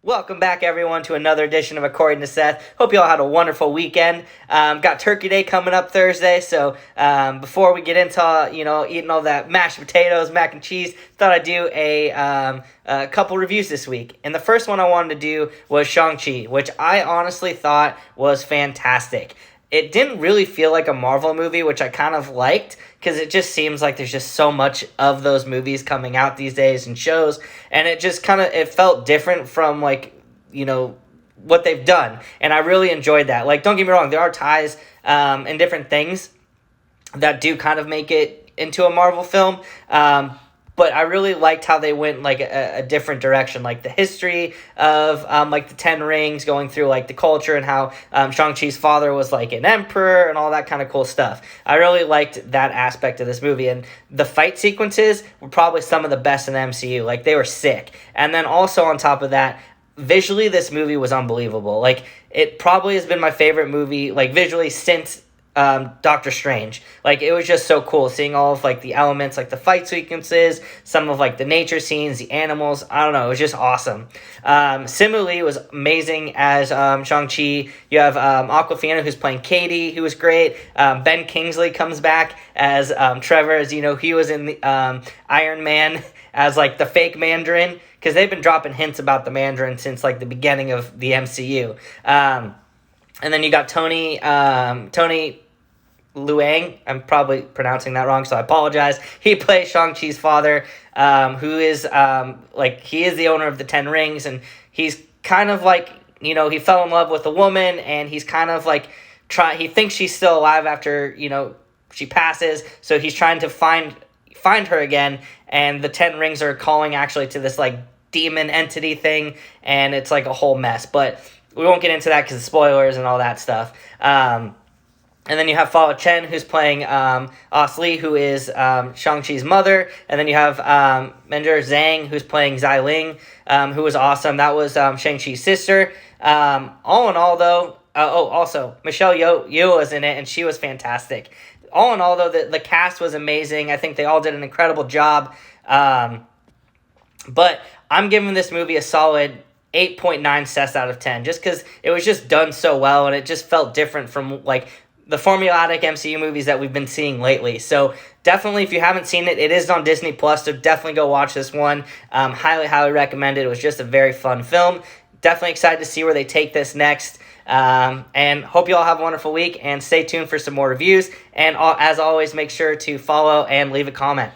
Welcome back, everyone, to another edition of According to Seth. Hope you all had a wonderful weekend. Got Turkey Day coming up Thursday, so before we get into eating all that mashed potatoes, mac and cheese, thought I'd do a couple reviews this week. And the first one I wanted to do was Shang Chi, which I honestly thought was fantastic. It didn't really feel like a Marvel movie, which I kind of liked, because it just seems like there's just so much of those movies coming out these days and shows, and it just it felt different from what they've done, and I really enjoyed that. Like, don't get me wrong, there are ties and different things that do kind of make it into a Marvel film, but I really liked how they went a different direction, like the history of the Ten Rings, going through the culture and how Shang-Chi's father was an emperor and all that kind of cool stuff. I really liked that aspect of this movie, and the fight sequences were probably some of the best in the MCU. They were sick. And then also on top of that, visually this movie was unbelievable. It probably has been my favorite movie visually since Doctor Strange. It was just so cool seeing all of the elements, the fight sequences, some of the nature scenes, the animals. I don't know, it was just awesome. Similarly, it was amazing as Shang-Chi. You have Awkwafina, who's playing Katie, who was great. Ben Kingsley comes back as Trevor, as he was in the Iron Man as the fake Mandarin, because they've been dropping hints about the Mandarin since the beginning of the MCU. And then you got Tony Luang, I'm probably pronouncing that wrong, so I apologize. He plays Shang-Chi's father, who is, he is the owner of the Ten Rings, and he's kind of he fell in love with a woman, and he's kind of he thinks she's still alive after, she passes, so he's trying to find her again, and the Ten Rings are calling actually to this, demon entity thing, and it's, a whole mess, but we won't get into that because of spoilers and all that stuff. And then you have Fa Chen, who's playing Os Lee, who is Shang-Chi's mother. And then you have Meng'er Zhang, who's playing Zai Ling, who was awesome. That was Shang-Chi's sister. All in all, though, also, Michelle Yeoh was in it, and she was fantastic. All in all, though, the cast was amazing. I think they all did an incredible job. But I'm giving this movie a solid 8.9 Cess out of 10, just because it was just done so well, and it just felt different from the formulatic MCU movies that we've been seeing lately. So definitely, if you haven't seen it, it is on Disney Plus, so definitely go watch this one. Highly recommend it. It was just a very fun film. Definitely excited to see where they take this next. And hope you all have a wonderful week, and stay tuned for some more reviews. And as always, make sure to follow and leave a comment.